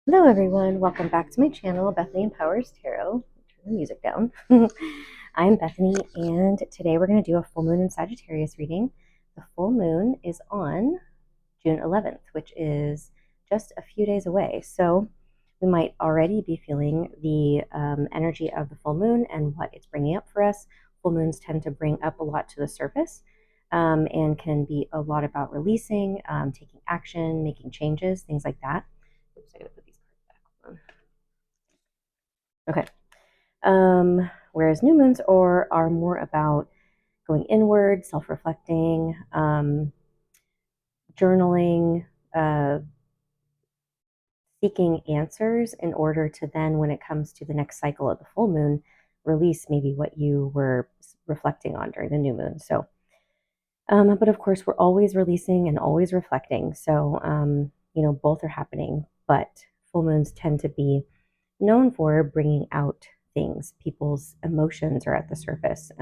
Hello everyone, welcome back to my channel, Bethany Empowers Tarot. Turn the music down. I'm Bethany and today we're going to do a full moon in Sagittarius reading. The full moon is on June 11th, which is just a few days away. So we might already be feeling the energy of the full moon and what it's bringing up for us. Full moons tend to bring up a lot to the surface and can be a lot about releasing, taking action, making changes, things like that. Oops, I gotta put these cards back. Okay. Whereas new moons are more about going inward, self-reflecting, journaling, seeking answers in order to then, when it comes to the next cycle of the full moon, release maybe what you were reflecting on during the new moon. So, but of course, we're always releasing and always reflecting. So, both are happening, but full moons tend to be known for bringing out things. People's emotions are at the surface.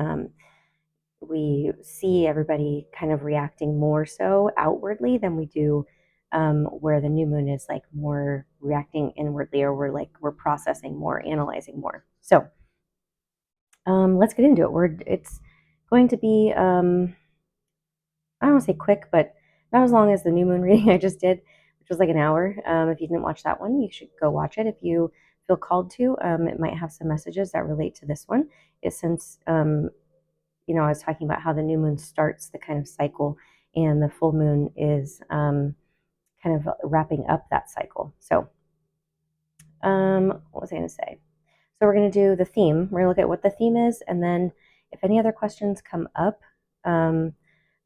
We see everybody kind of reacting more so outwardly than we do where the new moon is like more reacting inwardly, or we're processing more, analyzing more. So let's get into it. It's going to be I don't want to say quick, but not as long as the new moon reading I just did, which was like an hour. If you didn't watch that one, you should go watch it if you feel called to. It might have some messages that relate to this one. Since I was talking about how the new moon starts the kind of cycle, and the full moon is kind of wrapping up that cycle. So, what was I going to say? So we're going to do the theme. We're going to look at what the theme is, and then if any other questions come up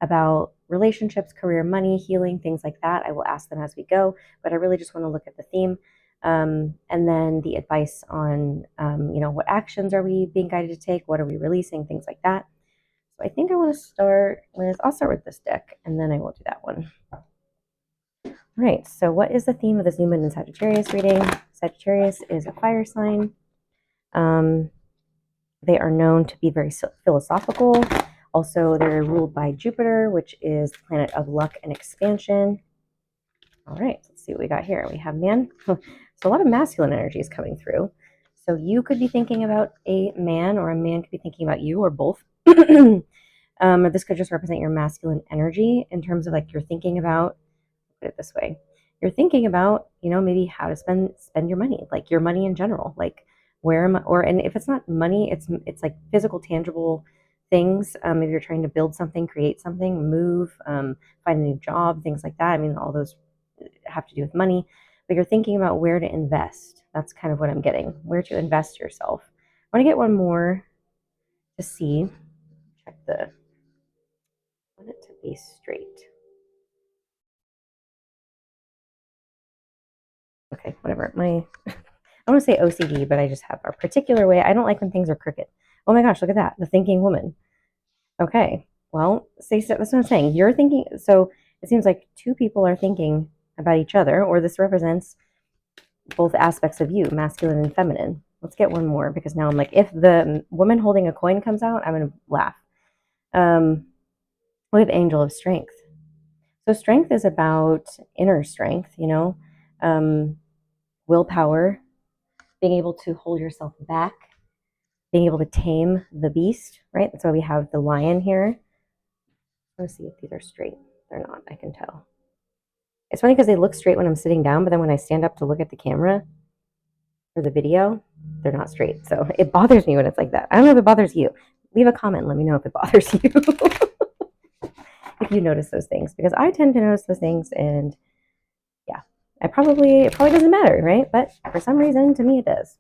about relationships, career, money, healing, things like that, I will ask them as we go. But I really just want to look at the theme. And then the advice on, what actions are we being guided to take? What are we releasing? Things like that. So I think I want to start with, I'll start with this deck, and then I will do that one. All right, so what is the theme of this new moon in Sagittarius reading? Sagittarius is a fire sign. They are known to be very philosophical. Also, they're ruled by Jupiter, which is the planet of luck and expansion. All right, let's see what we got here. We have man. So a lot of masculine energy is coming through. So you could be thinking about a man, or a man could be thinking about you, or both. Or this could just represent your masculine energy in terms of like you're thinking about, put it this way, you're thinking about, maybe how to spend your money, like your money in general, like where am I, and if it's not money, it's like physical, tangible things. If you're trying to build something, create something, move, find a new job, things like that. I mean, all those have to do with money, but you're thinking about where to invest. That's kind of what I'm getting, where to invest yourself. I want to get one more to see, check I want it to be straight. Okay, whatever. I want to say OCD, but I just have a particular way. I don't like when things are crooked. Oh my gosh, look at that. The thinking woman. Okay, well, that's what I'm saying. You're thinking, so it seems like two people are thinking about each other, or this represents both aspects of you, masculine and feminine. Let's get one more, because now I'm like, if the woman holding a coin comes out, I'm going to laugh. We have Angel of Strength. So strength is about inner strength, willpower, being able to hold yourself back, being able to tame the beast, right? That's why we have the lion here. Let's see if these are straight. They're not, I can tell. It's funny because they look straight when I'm sitting down, but then when I stand up to look at the camera or the video, they're not straight. So it bothers me when it's like that. I don't know if it bothers you. Leave a comment and let me know if it bothers you. If you notice those things, because I tend to notice those things, and yeah, it probably doesn't matter, right? But for some reason, to me, it does.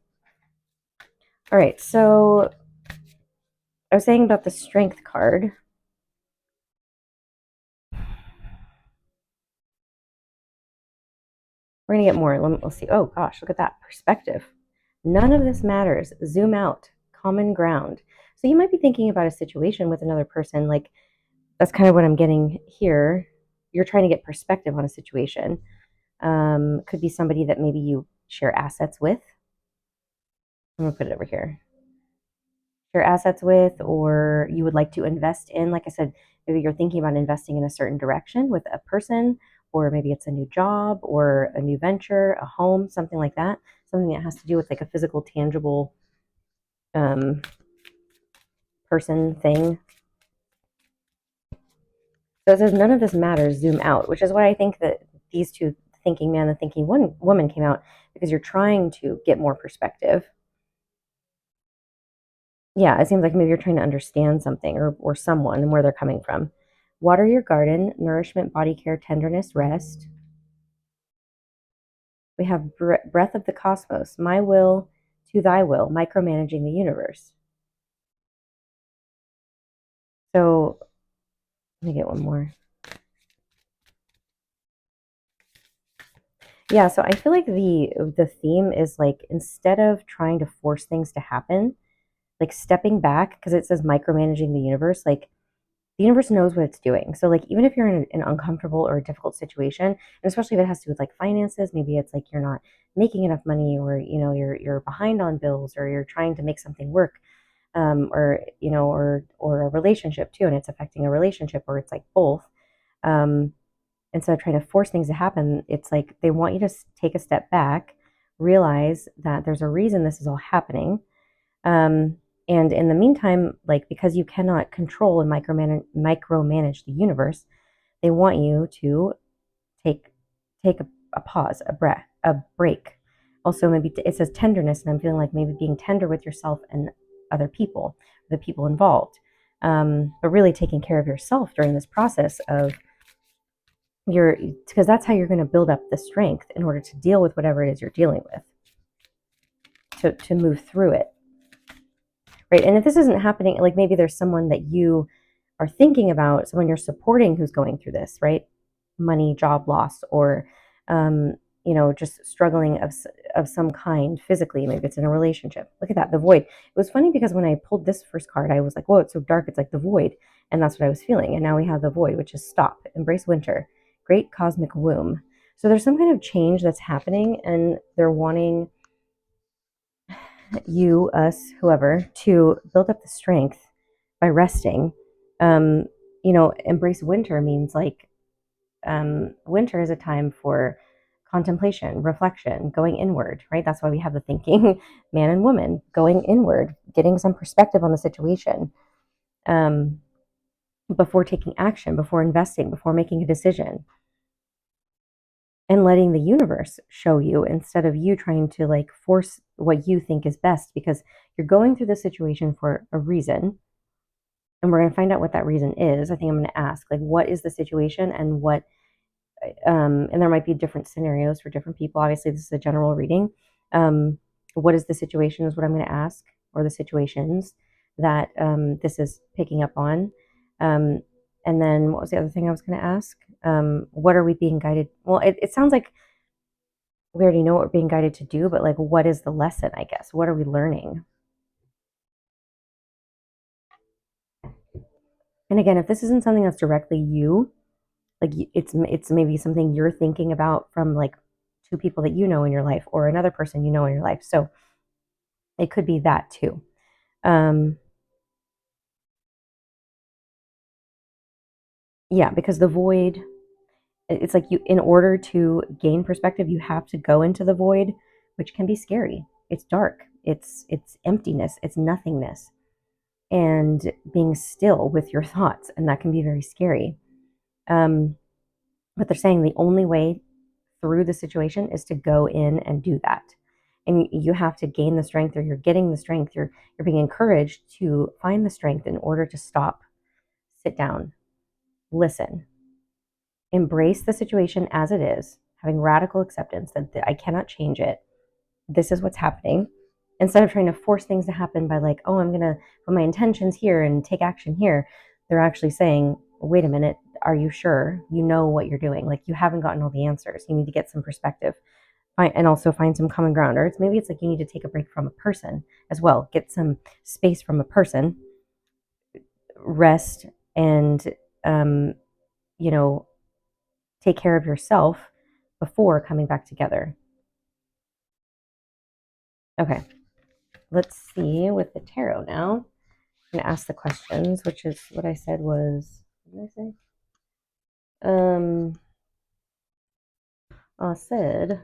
All right, so I was saying about the strength card. We're going to get more. Let's see. Oh, gosh, look at that perspective. None of this matters. Zoom out. Common ground. So you might be thinking about a situation with another person. Like, that's kind of what I'm getting here. You're trying to get perspective on a situation. Could be somebody that maybe you share assets with. I'm going to put it over here. Share assets with, or you would like to invest in. Like I said, maybe you're thinking about investing in a certain direction with a person, or maybe it's a new job or a new venture, a home, something like that, something that has to do with like a physical, tangible person, thing. So it says none of this matters, zoom out, which is why I think that these two, thinking man and thinking woman, came out, because you're trying to get more perspective. Yeah, it seems like maybe you're trying to understand something or someone and where they're coming from. Water your garden, nourishment, body care, tenderness, rest. We have breath of the cosmos, my will to thy will, micromanaging the universe. So let me get one more. Yeah, so I feel like the theme is like, instead of trying to force things to happen, like stepping back, because it says micromanaging the universe, like the universe knows what it's doing. So like even if you're in an uncomfortable or a difficult situation, and especially if it has to do with like finances, maybe it's like you're not making enough money, or you're behind on bills, or you're trying to make something work, or a relationship too, and it's affecting a relationship, or it's like both. Um, Instead of trying to force things to happen, it's like they want you to take a step back, realize that there's a reason this is all happening. And in the meantime, like, because you cannot control and micromanage the universe, they want you to take a pause, a breath, a break. Also, maybe it says tenderness, and I'm feeling like maybe being tender with yourself and other people, the people involved, but really taking care of yourself during this process of your, because that's how you're going to build up the strength in order to deal with whatever it is you're dealing with, to move through it. Right. And if this isn't happening, like maybe there's someone that you are thinking about, someone you're supporting who's going through this, right? Money, job loss, or, just struggling of some kind physically. Maybe it's in a relationship. Look at that, the void. It was funny because when I pulled this first card, I was like, whoa, it's so dark. It's like the void. And that's what I was feeling. And now we have the void, which is stop, embrace winter, great cosmic womb. So there's some kind of change that's happening, and they're wanting you, us, whoever, to build up the strength by resting. Embrace winter means like, winter is a time for contemplation, reflection, going inward, right? That's why we have the thinking man and woman, going inward, getting some perspective on the situation, before taking action, before investing, before making a decision, and letting the universe show you, instead of you trying to like force what you think is best, because you're going through the situation for a reason. And we're going to find out what that reason is. I think I'm going to ask, like, what is the situation, and and there might be different scenarios for different people. Obviously, this is a general reading. What is the situation is what I'm going to ask, or the situations that this is picking up on. And then what was the other thing I was going to ask? What are we being guided? Well, it sounds like we already know what we're being guided to do, but like, what is the lesson, I guess? What are we learning? And again, if this isn't something that's directly you, like it's maybe something you're thinking about from like two people that you know in your life, or another person you know in your life. So it could be that too. Yeah, because the void, it's like, you, in order to gain perspective, you have to go into the void, which can be scary. It's dark. It's emptiness. It's nothingness, and being still with your thoughts, and that can be very scary. But they're saying the only way through the situation is to go in and do that. And you have to gain the strength, or you're getting the strength. You're being encouraged to find the strength in order to stop, sit down, listen, embrace the situation as it is, having radical acceptance that I cannot change it. This is what's happening. Instead of trying to force things to happen by like, oh, I'm going to put my intentions here and take action here, they're actually saying, wait a minute, are you sure you know what you're doing? Like, you haven't gotten all the answers. You need to get some perspective, and also find some common ground. Or maybe it's like you need to take a break from a person as well, get some space from a person, rest, and um, you know, take care of yourself before coming back together. Okay, let's see with the tarot now. I'm gonna ask the questions, which is what I said was, what did I say? Sid.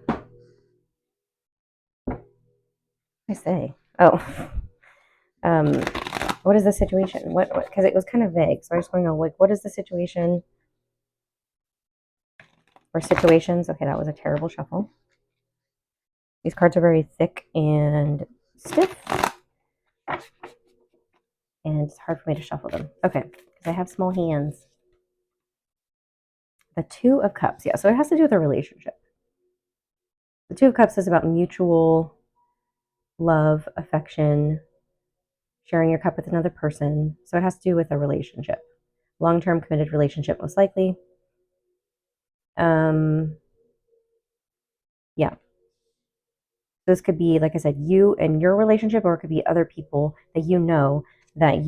I say. Oh. What is the situation? What? Because it was kind of vague, so I just want to know, like, what is the situation or situations? Okay, that was a terrible shuffle. These cards are very thick and stiff, and it's hard for me to shuffle them. Okay, because I have small hands. The Two of Cups, yeah, so it has to do with a relationship. The Two of Cups is about mutual love, affection, sharing your cup with another person. So it has to do with a relationship, long-term committed relationship, most likely. Yeah. This could be, like I said, you and your relationship, or it could be other people that you know that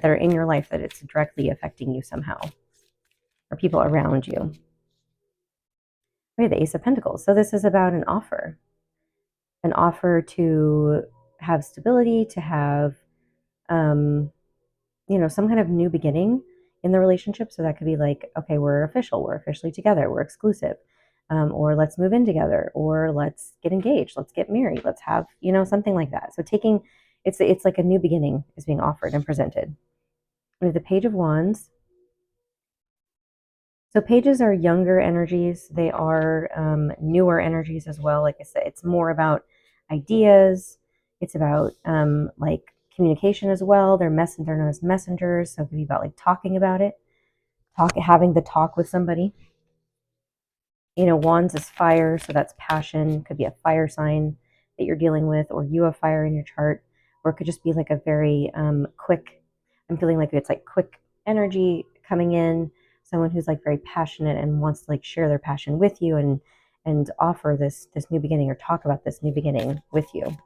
are in your life that it's directly affecting you somehow, or people around you. Okay, the Ace of Pentacles. So this is about an offer to have stability, to have, some kind of new beginning in the relationship. So that could be like, okay, we're officially together, we're exclusive, or let's move in together, or let's get engaged, let's get married, let's have, something like that. So it's like a new beginning is being offered and presented. We have the Page of Wands. So pages are younger energies. They are newer energies as well. Like I said, it's more about ideas. It's about like communication as well. They're known as messengers. So it could be about like talking about it, having the talk with somebody. Wands is fire, so that's passion. Could be a fire sign that you're dealing with, or you have fire in your chart, or it could just be like a very quick. I'm feeling like it's like quick energy coming in. Someone who's like very passionate and wants to like share their passion with you and offer this new beginning, or talk about this new beginning with you.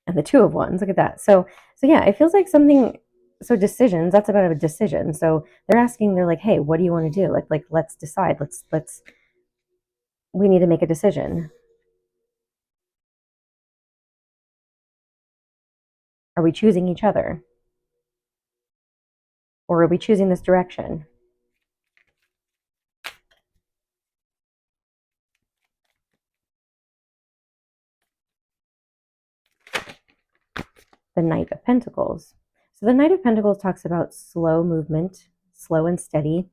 And the Two of Wands, look at that. So yeah, it feels like something. So decisions, that's about a decision. So they're like, hey, what do you want to do? Like let's decide. We need to make a decision. Are we choosing each other? Or are we choosing this direction? The Knight of Pentacles. So the Knight of Pentacles talks about slow movement, slow and steady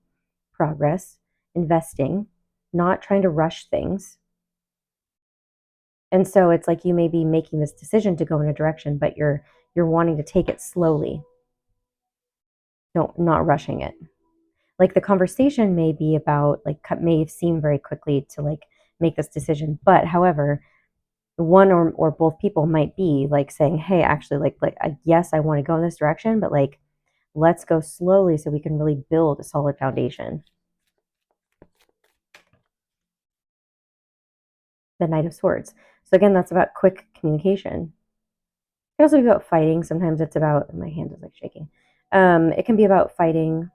progress, investing, not trying to rush things. And so it's like you may be making this decision to go in a direction, but you're wanting to take it slowly. Not rushing it. Like the conversation may be about, like, may seem very quickly to like make this decision, but however, one or both people might be like saying, hey, actually, yes, I want to go in this direction, but like let's go slowly so we can really build a solid foundation. The Knight of Swords. So again, that's about quick communication. It can also be about fighting. Sometimes it's about, my hand is like shaking. It can be about fighting,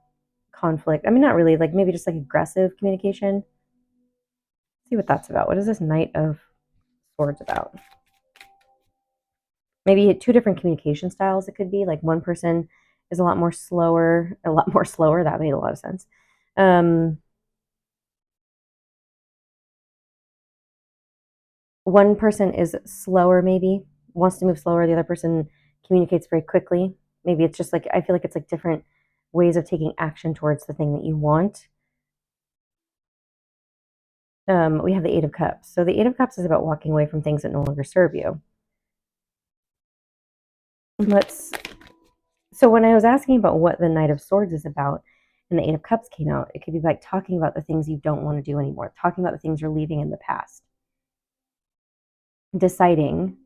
conflict. I mean, not really, like maybe just like aggressive communication. Let's see what that's about. What is this Knight of Swords about? Maybe two different communication styles. It could be like one person is a lot more slower. That made a lot of sense. One person is slower, maybe wants to move slower. The other person communicates very quickly. Maybe it's just like, I feel like it's like different ways of taking action towards the thing that you want. We have the Eight of Cups. So the Eight of Cups is about walking away from things that no longer serve you. So when I was asking about what the Knight of Swords is about and the Eight of Cups came out, it could be like talking about the things you don't want to do anymore, talking about the things you're leaving in the past, deciding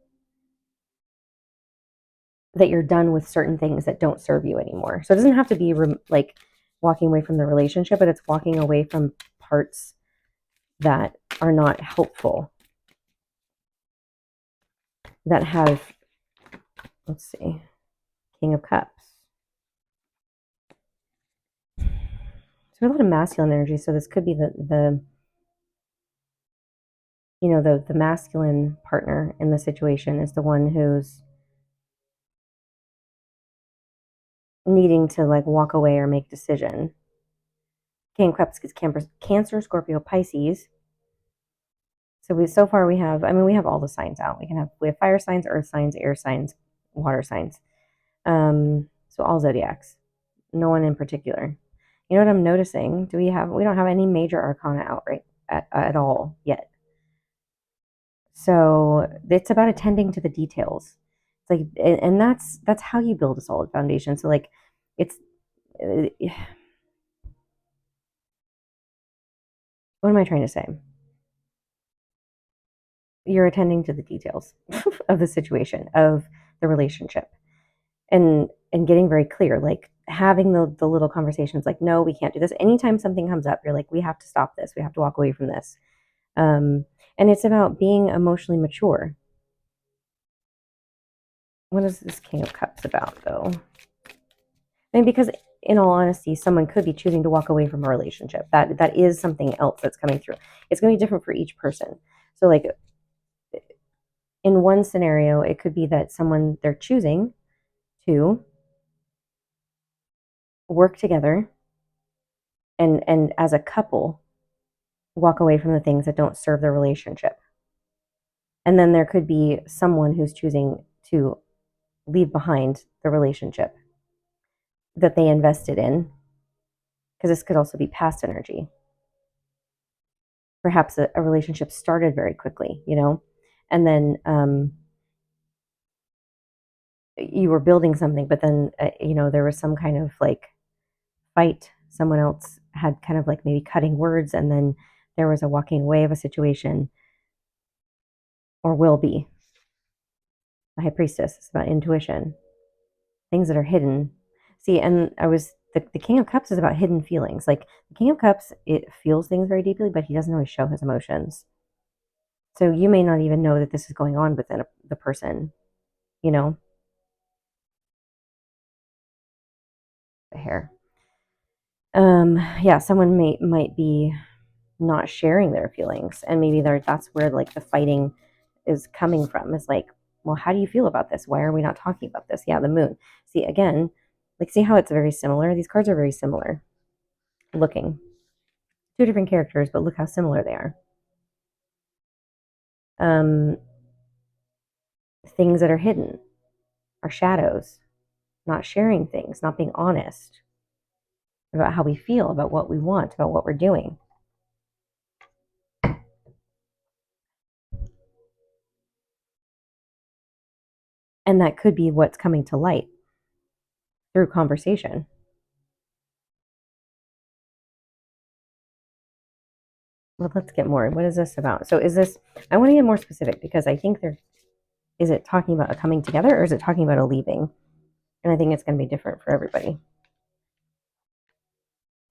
that you're done with certain things that don't serve you anymore. So it doesn't have to be like walking away from the relationship, but it's walking away from parts that are not helpful, that have, let's see, King of Cups. So a lot of masculine energy. So this could be the masculine partner in the situation is the one who's needing to like walk away or make decision. King of Cups is Cancer, Scorpio, Pisces. So we have all the signs out. We have fire signs, earth signs, air signs, water signs. So all zodiacs. No one in particular. You know what I'm noticing? We don't have any major arcana out right at all yet. So it's about attending to the details. It's like, and that's how you build a solid foundation. So like, it's what am I trying to say? You're attending to the details of the situation, of the relationship, and getting very clear, like having the little conversations, like, no, we can't do this. Anytime something comes up, you're like, we have to stop this. We have to walk away from this. And it's about being emotionally mature. What is this King of Cups about, though? I mean, because in all honesty, someone could be choosing to walk away from a relationship. That is something else that's coming through. It's going to be different for each person. So, like, in one scenario, it could be that they're choosing to work together and as a couple walk away from the things that don't serve their relationship. And then there could be someone who's choosing to leave behind the relationship that they invested in, because this could also be past energy. Perhaps a relationship started very quickly, and then you were building something, but then there was some kind of like fight. Someone else had kind of like maybe cutting words, and then there was a walking away of a situation, or will be. The High Priestess is about intuition, things that are hidden. See, and the King of Cups is about hidden feelings. Like the King of Cups, it feels things very deeply, but he doesn't always show his emotions. So you may not even know that this is going on within the person, the hair. Yeah, someone might be not sharing their feelings, and maybe that's where like the fighting is coming from. Is like, well, how do you feel about this? Why are we not talking about this? Yeah, the moon. See, again, like, see how it's very similar? These cards are very similar looking. Two different characters, but look how similar they are. Things that are hidden are shadows, not sharing things, not being honest about how we feel, about what we want, about what we're doing. And that could be what's coming to light through conversation. Well, let's get more. What is this about? So I want to get more specific, because I think is it talking about a coming together, or is it talking about a leaving? And I think it's going to be different for everybody.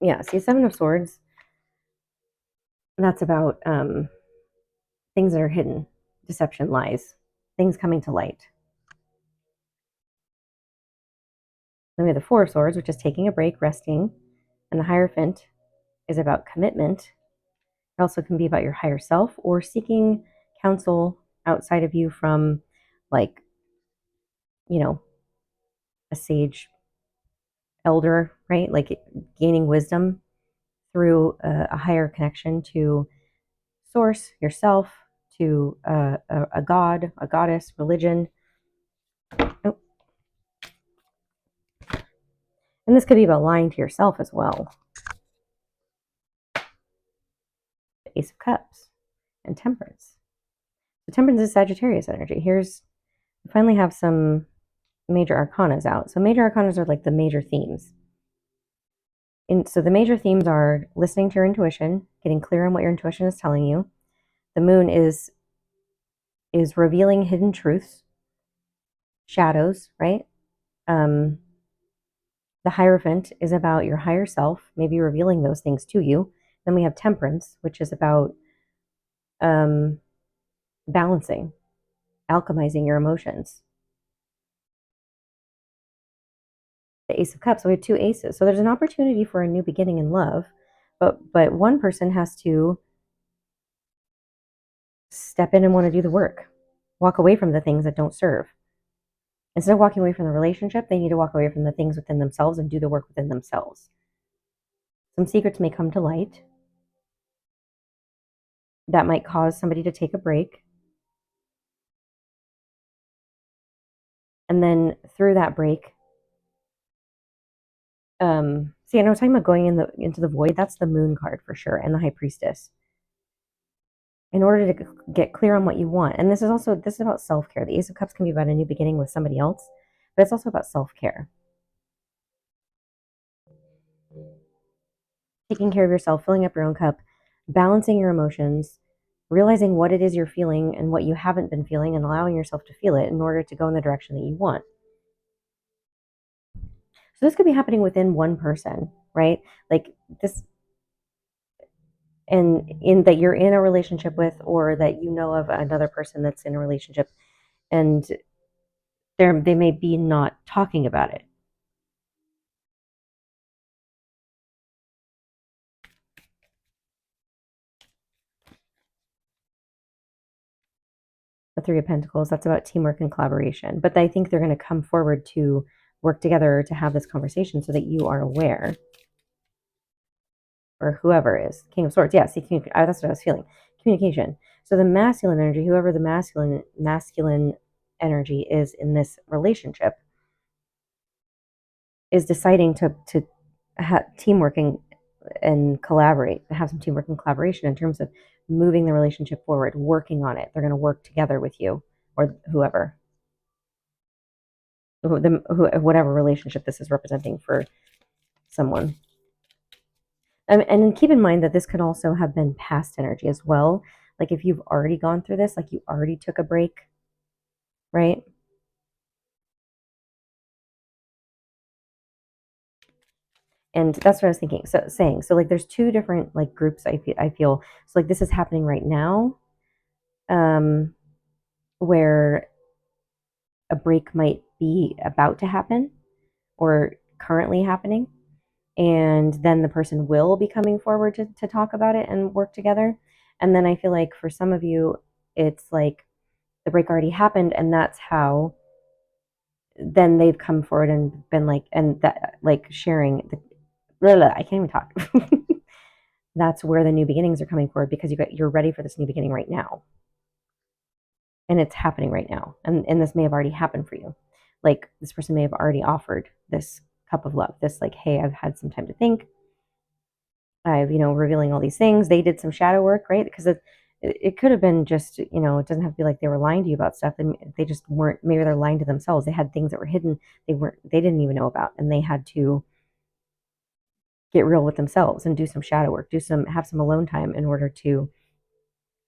Yeah, see, Seven of Swords, that's about things that are hidden, deception, lies, things coming to light. Then we have the Four of Swords, which is taking a break, resting. And the Hierophant is about commitment. It also can be about your higher self, or seeking counsel outside of you from, like, a sage elder, right? Like gaining wisdom through a higher connection to source, yourself, to a god, a goddess, religion. Oh. And this could be about lying to yourself as well. The Ace of Cups and Temperance. So Temperance is Sagittarius energy. We finally have some major arcanas out. So major arcanas are like the major themes. So the major themes are listening to your intuition, getting clear on what your intuition is telling you. The moon is revealing hidden truths, shadows, right? The Hierophant is about your higher self, maybe revealing those things to you. Then we have Temperance, which is about balancing, alchemizing your emotions. The Ace of Cups, so we have two aces. So there's an opportunity for a new beginning in love, but one person has to step in and want to do the work, walk away from the things that don't serve. Instead of walking away from the relationship, they need to walk away from the things within themselves and do the work within themselves. Some secrets may come to light that might cause somebody to take a break. And then through that break, see, I know I was talking about going into the void. That's the moon card for sure, and the high priestess. In order to get clear on what you want, and this is about self-care. The Ace of Cups can be about a new beginning with somebody else, but it's also about self-care, taking care of yourself, filling up your own cup, balancing your emotions, realizing what it is you're feeling and what you haven't been feeling, and allowing yourself to feel it in order to go in the direction that you want. So this could be happening within one person, right? Like this, and in that you're in a relationship with, or that you know of another person that's in a relationship, and they may be not talking about it. The Three of Pentacles, that's about teamwork and collaboration. But I think they're going to come forward to work together to have this conversation so that you are aware, or whoever is. King of Swords, yeah, see, that's what I was feeling. Communication. So the masculine energy, whoever the masculine energy is in this relationship, is deciding to have teamwork and collaborate, have some teamwork and collaboration in terms of moving the relationship forward, working on it. They're going to work together with you or whoever, whatever relationship this is representing for someone. And keep in mind that this could also have been past energy as well. Like if you've already gone through this, like you already took a break, right? And that's what I was thinking. So like there's two different like groups I feel. So like this is happening right now, where a break might be about to happen or currently happening. And then the person will be coming forward to talk about it and work together. And then I feel like for some of you, it's like the break already happened, and that's how then they've come forward and been like, and that like sharing the, blah, blah, I can't even talk. That's where the new beginnings are coming forward, because you're ready for this new beginning right now. And it's happening right now. And this may have already happened for you. Like this person may have already offered this cup of love, this like, hey, I've had some time to think. I've, revealing all these things. They did some shadow work, right? Because it could have been just, it doesn't have to be like they were lying to you about stuff. And they just weren't, maybe they're lying to themselves. They had things that were hidden. They didn't even know about, and they had to get real with themselves and do some shadow work, have some alone time in order to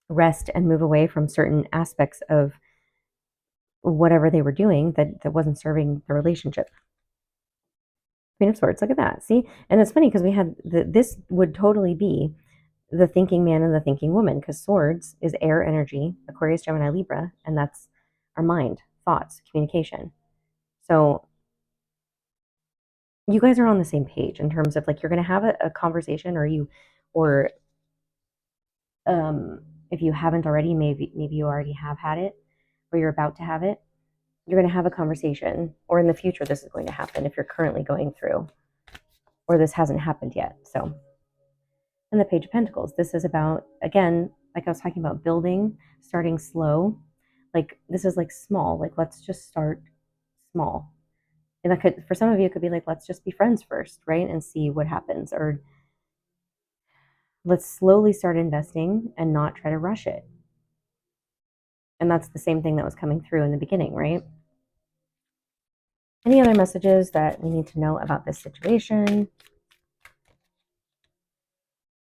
rest and move away from certain aspects of whatever they were doing that wasn't serving the relationship. Queen of Swords, look at that. See? And it's funny because we had this would totally be the thinking man and the thinking woman, because swords is air energy, Aquarius, Gemini, Libra, and that's our mind, thoughts, communication. So you guys are on the same page in terms of like you're going to have a conversation, or if you haven't already, maybe you already have had it, or you're about to have it. You're going to have a conversation, or in the future this is going to happen if you're currently going through, or this hasn't happened yet. So, and the Page of Pentacles, this is about, again, like I was talking about, building, starting slow. Like this is like small, like let's just start small. And that could, for some of you, it could be like, let's just be friends first, right? And see what happens. Or let's slowly start investing and not try to rush it. And that's the same thing that was coming through in the beginning, right? Any other messages that we need to know about this situation?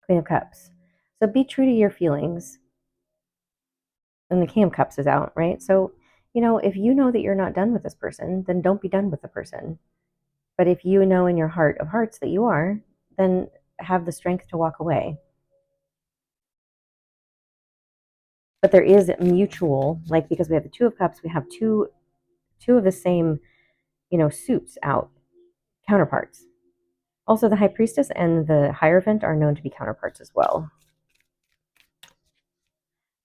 Queen of Cups. So be true to your feelings. And the King of Cups is out, right? So, if you know that you're not done with this person, then don't be done with the person. But if you know in your heart of hearts that you are, then have the strength to walk away. But there is mutual, like, because we have the Two of Cups, we have two of the same, suits out, counterparts. Also, the High Priestess and the Hierophant are known to be counterparts as well.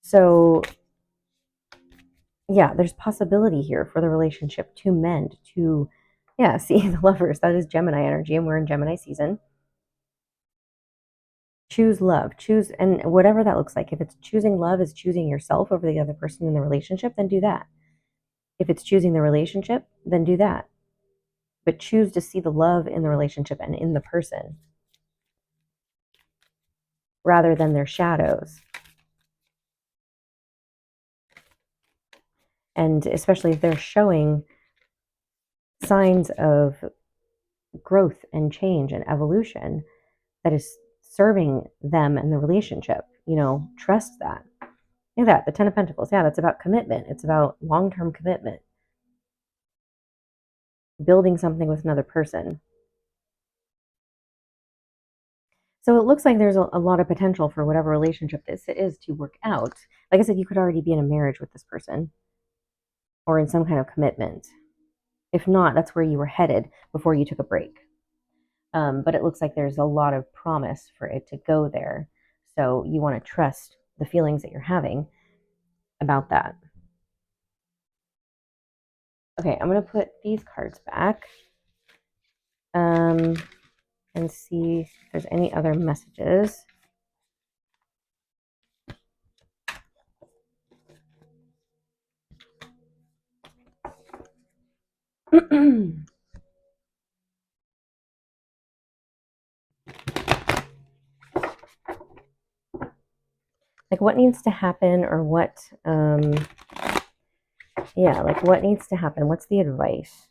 So, yeah, there's possibility here for the relationship to mend, see, the Lovers, that is Gemini energy, and we're in Gemini season. choose love, choose, and whatever that looks like. If it's choosing love is choosing yourself over the other person in the relationship, then do that. If it's choosing the relationship, then do that. But choose to see the love in the relationship and in the person rather than their shadows. And especially if they're showing signs of growth and change and evolution that is serving them and the relationship, trust that. Look at that, the Ten of Pentacles. Yeah, that's about commitment. It's about long-term commitment, building something with another person. So it looks like there's a lot of potential for whatever relationship this is to work out. Like I said, you could already be in a marriage with this person or in some kind of commitment. If not, that's where you were headed before you took a break. But it looks like there's a lot of promise for it to go there. So you want to trust the feelings that you're having about that. Okay, I'm going to put these cards back and see if there's any other messages. Like what needs to happen, or what like what needs to happen? What's the advice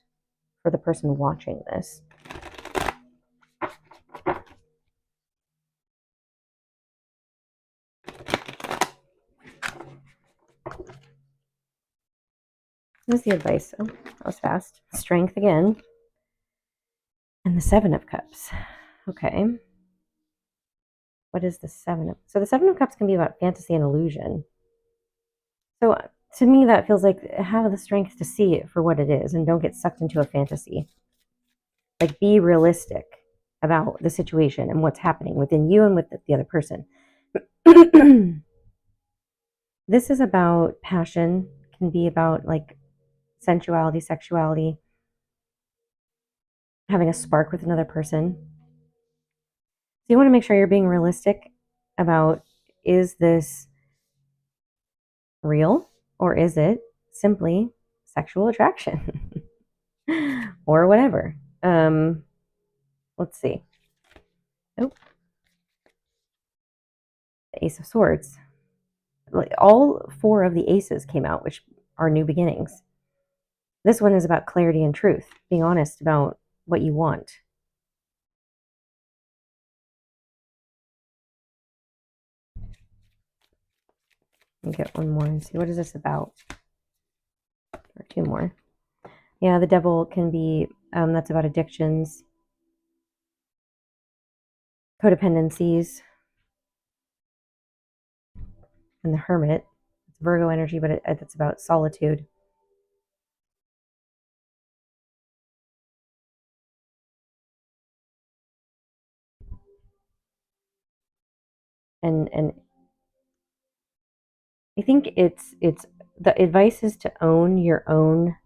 for the person watching this? What's the advice? Oh, that was fast. Strength again. And the Seven of Cups. Okay. What is the Seven of... So the Seven of Cups can be about fantasy and illusion. So to me, that feels like have the strength to see it for what it is and don't get sucked into a fantasy. Like be realistic about the situation and what's happening within you and with the other person. This is about passion, can be about like sensuality, sexuality, having a spark with another person. So you want to make sure you're being realistic about, is this real or is it simply sexual attraction or whatever? Let's see. Oh, the Ace of Swords. All four of the aces came out, which are new beginnings. This one is about clarity and truth, being honest about what you want. Let me get one more and see, what is this about? Or two more. Yeah, the Devil can be, that's about addictions, codependencies, and the Hermit. It's Virgo energy, but it's about solitude. And I think it's the advice is to own your own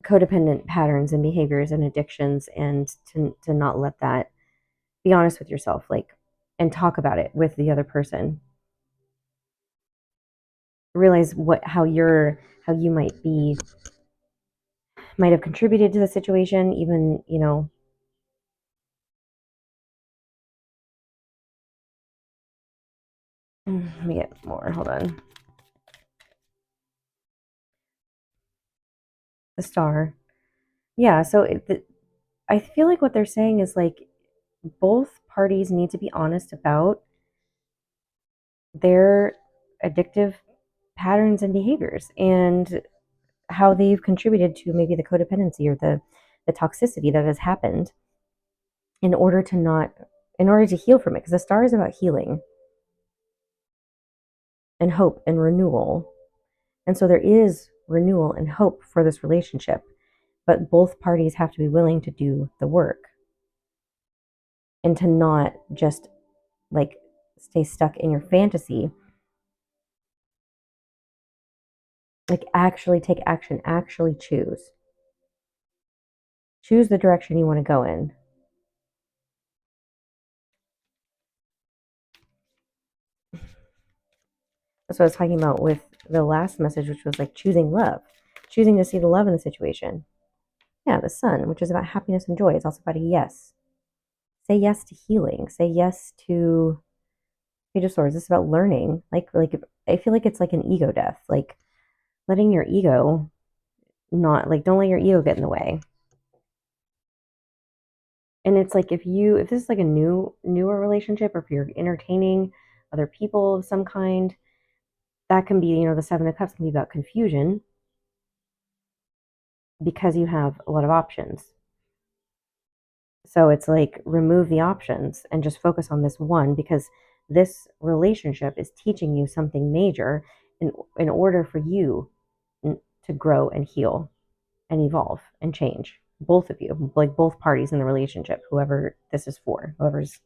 codependent patterns and behaviors and addictions, and to not let that, be honest with yourself, like, and talk about it with the other person. Realize how you might have contributed to the situation, even, let me get more, hold on. The Star. Yeah, so I feel like what they're saying is like both parties need to be honest about their addictive patterns and behaviors and how they've contributed to maybe the codependency or the toxicity that has happened, in order to heal from it, because the Star is about healing and hope and renewal. And so there is renewal and hope for this relationship, but both parties have to be willing to do the work and to not just like stay stuck in your fantasy. Like actually take action, actually choose the direction you want to go in. That's what I was talking about with the last message, which was like choosing love, choosing to see the love in the situation. Yeah, the sun, which is about happiness and joy, is also about a yes. Say yes to healing. Say yes to Page of Swords. It's about learning. Like I feel like it's like an ego death. Like letting your ego not like don't let your ego get in the way. And it's like if this is like a newer relationship, or if you're entertaining other people of some kind, that can be, the Seven of Cups can be about confusion because you have a lot of options. So it's like remove the options and just focus on this one, because this relationship is teaching you something major in order for you to grow and heal and evolve and change. Both of you, like both parties in the relationship, whoever this is for, whoever's.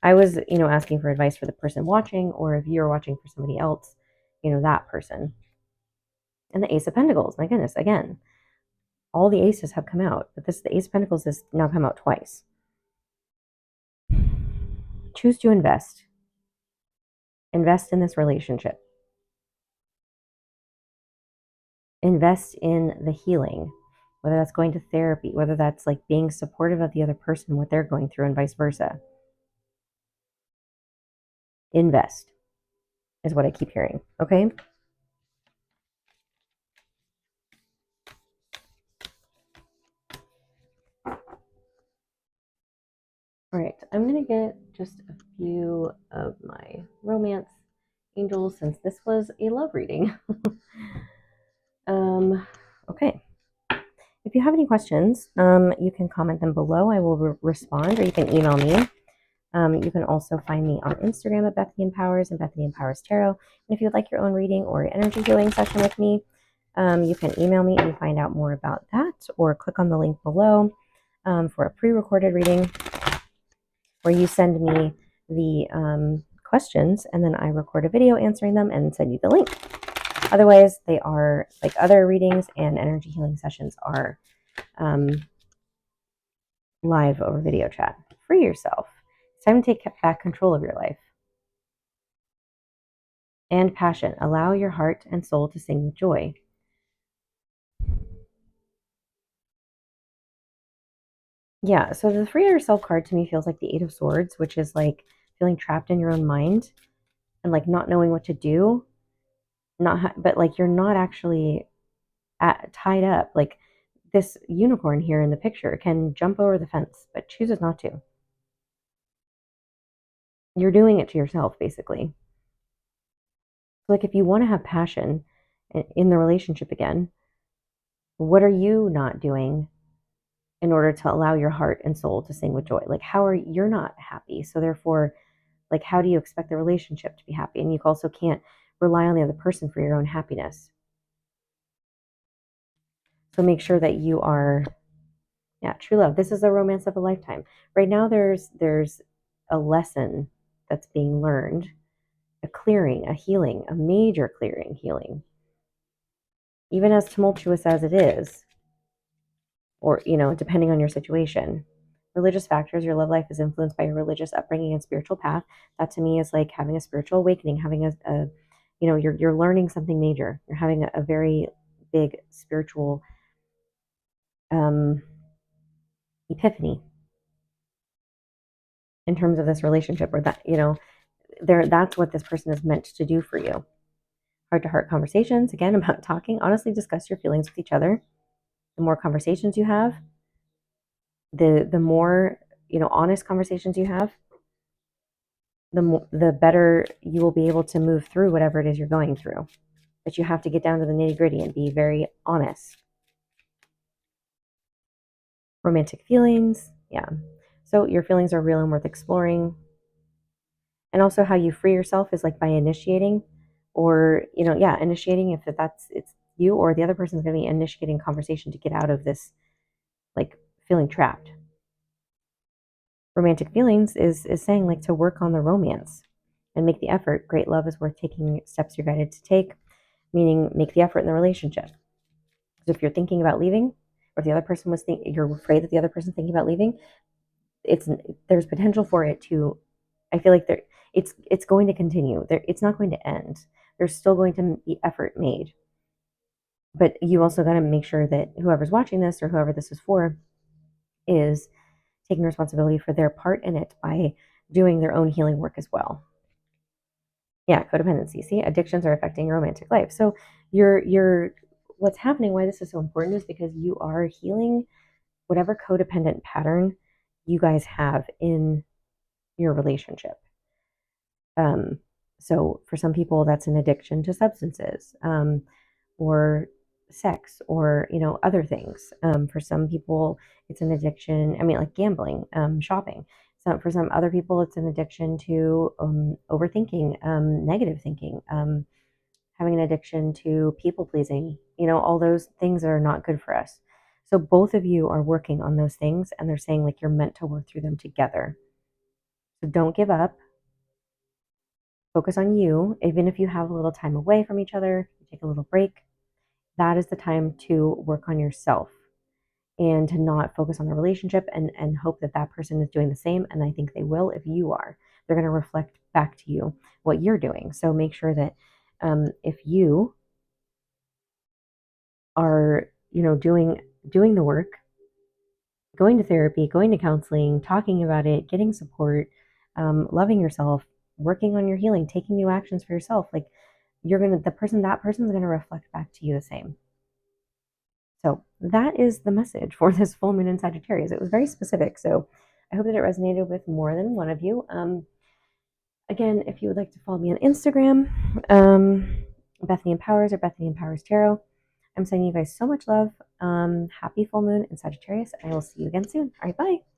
I was, asking for advice for the person watching, or if you're watching for somebody else, that person. And the Ace of Pentacles, my goodness, again, all the aces have come out, but the Ace of Pentacles has now come out twice. Choose to invest. Invest in this relationship. Invest in the healing, whether that's going to therapy, whether that's like being supportive of the other person, what they're going through, and vice versa. Invest is what I keep hearing. Okay. All right, I'm going to get just a few of my romance angels, since this was a love reading. Okay. If you have any questions, you can comment them below. I will respond, or you can email me. You can also find me on Instagram at Bethany Empowers and Bethany Empowers Tarot. And if you'd like your own reading or energy healing session with me, you can email me and find out more about that, or click on the link below for a pre-recorded reading, where you send me the questions and then I record a video answering them and send you the link. Otherwise, they are like other readings and energy healing sessions are live over video chat. Free yourself. It's time to take back control of your life. And passion. Allow your heart and soul to sing with joy. Yeah, so the Free Yourself card to me feels like the Eight of Swords, which is like feeling trapped in your own mind and like not knowing what to do. But like you're not actually tied up. Like this unicorn here in the picture can jump over the fence, but chooses not to. You're doing it to yourself, basically. So like if you want to have passion in the relationship again, what are you not doing in order to allow your heart and soul to sing with joy? Like you're not happy, so therefore, like how do you expect the relationship to be happy? And you also can't rely on the other person for your own happiness. So make sure that you are, yeah, true love. This is a romance of a lifetime. Right now there's a lesson that's being learned, a clearing, a healing, a major clearing, healing. Even as tumultuous as it is, or, depending on your situation. Religious factors, your love life is influenced by your religious upbringing and spiritual path. That to me is like having a spiritual awakening, having you're learning something major. You're having a very big spiritual epiphany in terms of this relationship, or that, that's what this person is meant to do for you. Heart to heart conversations, again, about talking. Honestly, discuss your feelings with each other. The more conversations you have, the more, honest conversations you have, the better you will be able to move through whatever it is you're going through. But you have to get down to the nitty gritty and be very honest. Romantic feelings, yeah. So your feelings are real and worth exploring. And also how you free yourself is like by initiating, or, initiating, if it's you or the other person is going to be initiating conversation to get out of this, like feeling trapped. Romantic feelings is saying like to work on the romance and make the effort. Great love is worth taking steps you're guided to take, meaning make the effort in the relationship. So if you're thinking about leaving, or if the other person you're afraid that the other person's thinking about leaving, there's potential for it to, I feel like it's going to continue. It's not going to end. there's still going to be effort made. But you also got to make sure that whoever's watching this or whoever this is for is taking responsibility for their part in it by doing their own healing work as well. Yeah, codependency. See, addictions are affecting your romantic life. So you're what's happening, why this is so important is because you are healing whatever codependent pattern you guys have in your relationship. So for some people, that's an addiction to substances, or sex, or other things. For some people, it's an addiction. I mean, like gambling, shopping. So for some other people, it's an addiction to overthinking, negative thinking, having an addiction to people pleasing. All those things are not good for us. So both of you are working on those things, and they're saying like you're meant to work through them together. So don't give up. Focus on you. Even if you have a little time away from each other, you take a little break, that is the time to work on yourself and to not focus on the relationship and hope that that person is doing the same. And I think they will if you are. They're going to reflect back to you what you're doing. So make sure that if you are, doing the work, going to therapy, going to counseling, talking about it, getting support, loving yourself, working on your healing, taking new actions for yourself, like that person's gonna reflect back to you the same. So that is the message for this full moon in Sagittarius. It was very specific, so I hope that it resonated with more than one of you. Again, if you would like to follow me on Instagram, Bethany Empowers or Bethany Empowers Tarot. I'm sending you guys so much love. Happy full moon in Sagittarius, and I will see you again soon. All right, bye.